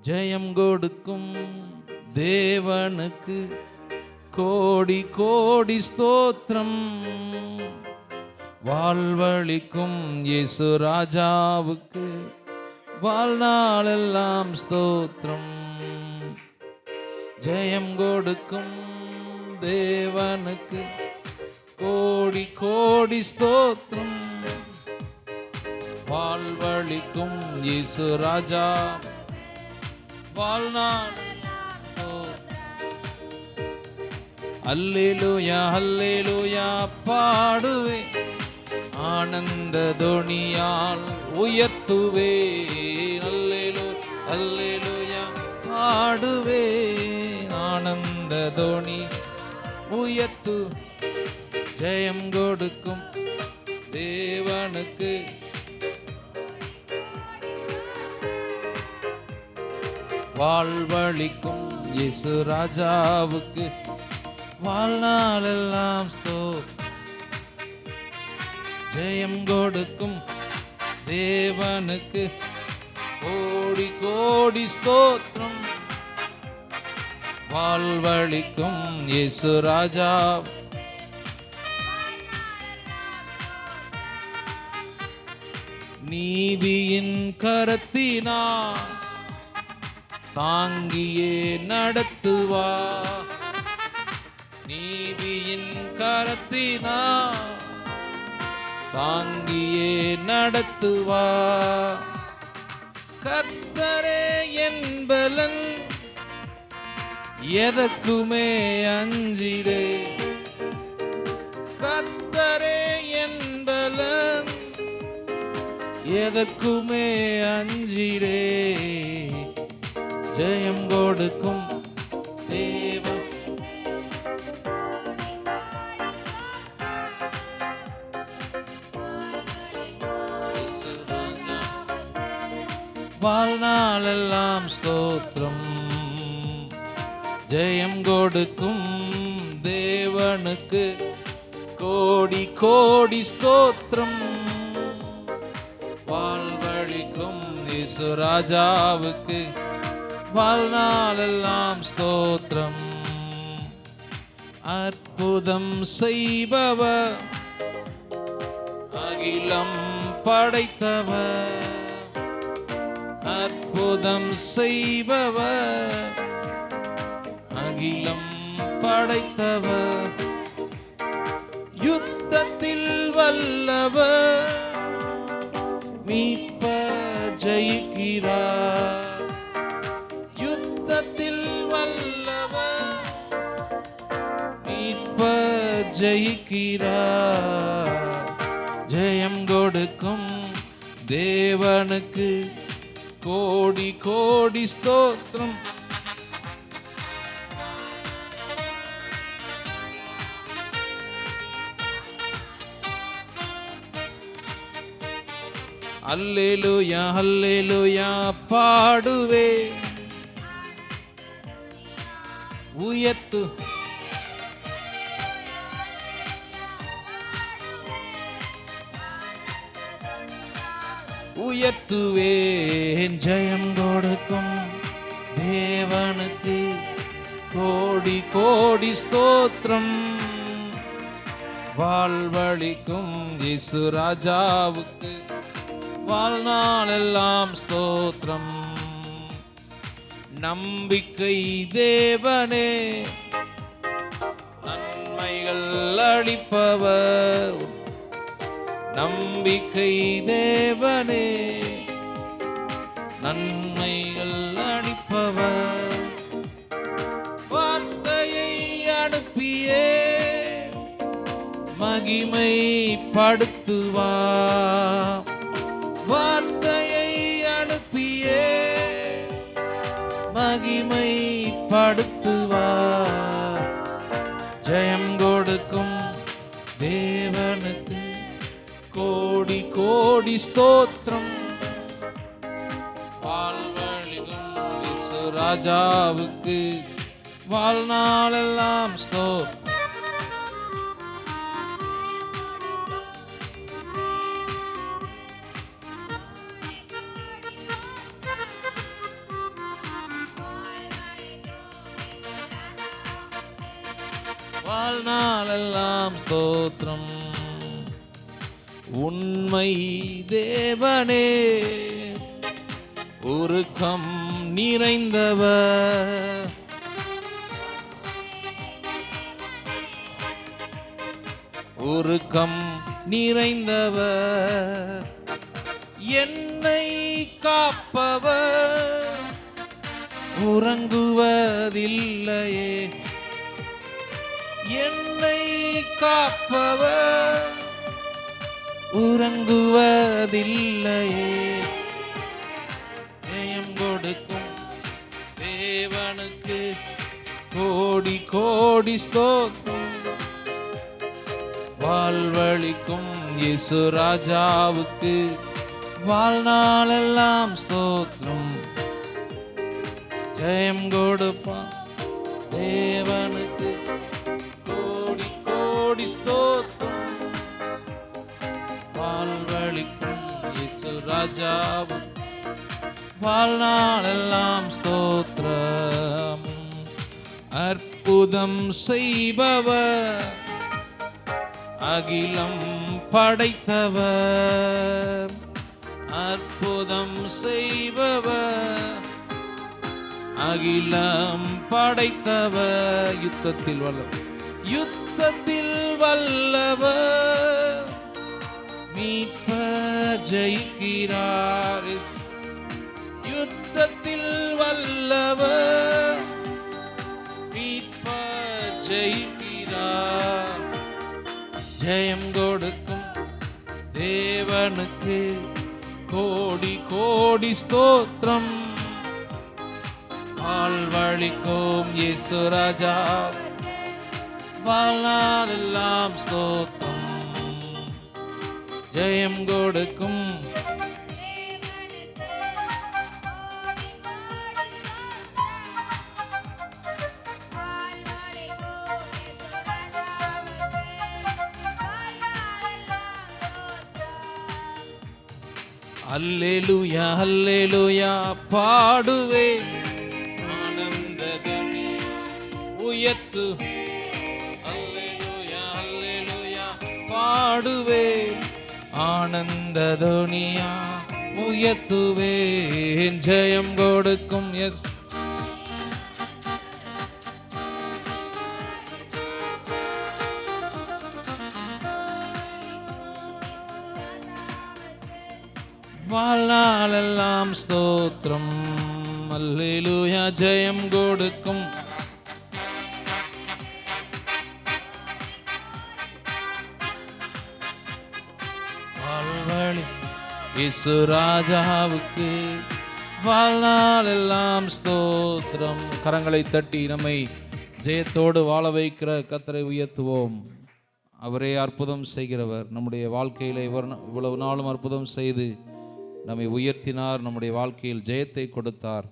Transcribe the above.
ஜெயம் கொடுக்கும் தேவனுக்கு கோடி கோடி ஸ்தோத்திரம். வாழ்வழிக்கும் இயேசு ராஜாவுக்கு வாழ்நாளெல்லாம் ஸ்தோத்திரம். ஜெயம் கொடுக்கும் தேவனுக்கு கோடி கோடி ஸ்தோத்திரம். வாழ்வழிக்கும் இயேசு ராஜா வாழ்நாள். அல்லேலூயா அல்லேலூயா பாடுவே, ஆனந்த தொனியால் உயர்த்துவே. அல்லேலூயா அல்லேலூயா பாடுவே, ஆனந்த தொனி உயர்த்து. ஜெயம் கொடுக்கும் தேவனுக்கு வாழ்வழிக்கும் இயேசு ராஜாவுக்கு வாழ்நாளெல்லாம் ஜெயம் கொடுக்கும் தேவனுக்கு கோடி கோடி ஸ்தோத்திரம். வாழ்வழிக்கும் இயேசு ராஜா நீதியின் கரத்தினா தாங்கியே நடத்துவா. நீதியின் கரத்தினா தாங்கியே நடத்துவா. கர்த்தரே என் பலன், எதற்குமே அஞ்சிடே. கர்த்தரே என் பலன், எதற்குமே அஞ்சிடே. ஜெயம் கொடுக்கும் தேவ வாழ்நாளெல்லாம் ஸ்தோத்திரம். ஜெயம் கொடுக்கும் தேவனுக்கு கோடி கோடி ஸ்தோத்திரம். வாழ்வழிக்கும் இயேசு ராஜாவுக்கு வாழ்நாளெல்லாம் ஸ்தோத்திரம். அற்புதம் செய்பவர், அகிலம் படைத்தவர். அற்புதம் செய்பவர், அகிலம் படைத்தவர். யுத்தத்தில் வல்லவர், மீட்ப ஜெயிக்கிறார். யுத்தத்தில் வல்லவர், மீட்ப ஜெயிக்கிறார். ஜெயம் கொடுக்கும் தேவனுக்கு கோடி கோடி ஸ்தோத்திரம். அல்லேலூயா அல்லேலூயா பாடுவே, உயர்த்து. உயர்த்துவேன். ஜெயம் கொடுக்கும் தேவனுக்கு கோடி கோடி ஸ்தோத்திரம். வாழ்வழிக்கும் இயேசு ராஜாவுக்கு வாழ்நாளெல்லாம் ஸ்தோத்திரம். நம்பிக்கை தேவனே, நன்மைகள் அளிப்பவர். நம்பிக்கை தேவனே, நன்மைகள் அளிப்பவர். வார்த்தையை அனுப்பியே மகிமை படுத்துவார். வார்த்தையை அனுப்பியே மகிமை படுத்துவார். ஜெயம் கொடுக்கும் தேவனுக்கு கோடி கோடி ஸ்தோத்திரம். வாழ்வழிக்கும் இயேசு ராஜாவுக்கு வாழ்நாளெல்லாம் ஸ்தோத்திரம். வாழ்நாளெல்லாம் ஸ்தோத்திரம். உண்மை தேவனே, உருக்கம் நிறைந்தவர், உருக்கம் நிறைந்தவர், என்னை காப்பவர், உறங்குவதில்லையே, என்னை காப்பவர், உறங்குவதில்லையே. ஜெயம் கொடுக்கும் தேவனுக்கு கோடி கோடி ஸ்தோத்திரம். வாழ்வழிக்கும் இயேசு ராஜாவுக்கு வாழ்நாளெல்லாம் ஸ்தோத்திரம். ஜெயம் கொடுப்பான் தேவனுக்கு கோடி கோடி ஸ்தோத்திரம். வாழ்வழிக்கும் இயேசு ராஜாவுக்கு வாழ்நாளெல்லாம் ஸ்தோத்திரம். அற்புதம் செய்பவர், அகிலம் படைத்தவர், அற்புதம் செய்பவர், அகிலம் படைத்தவர், யுத்தத்தில் வல்லவர், யுத்தத்தில் வல்லவர், மீட்பர் ஜெயிக்கிறார். யுத்தத்தில் வல்லவர், மீட்பர் ஜெயிக்கிறார். ஜெயம் கொடுக்கும் தேவனுக்கு கோடி கோடி ஸ்தோத்திரம். வாழ்வழிக்கும் இயேசு ராஜா வாழ்நாளெல்லாம் ஸ்தோத்திரம். ஜெயம் கொடுக்கும் அல்லேலூயா அல்லேலூயா பாடுவே, ஆனந்த கனி உயர்த்து. அல்லேலூயா அல்லேலூயா பாடுவே, ஆனந்த துனியா உயர்த்துவேன். ஜெயம் கொடுக்கும் எஸ் வாழ்நாளெல்லாம் ஸ்தோத்திரம். அல்லேலூயா ஜெயம் கொடுக்கும் வாழ்வழி இயேசு ராஜாவுக்கு வாழ்நாளெல்லாம் ஸ்தோத்திரம். கரங்களை தட்டி நம்மை ஜெயத்தோடு வாழ வைக்கிற கர்த்தரை உயர்த்துவோம். அவரே அற்புதம் செய்கிறவர். நம்முடைய வாழ்க்கையில் இவ்வளவு நாளும் அற்புதம் செய்து நம்மை உயர்த்தினார், நம்முடைய வாழ்க்கையில் ஜெயத்தை கொடுத்தார்.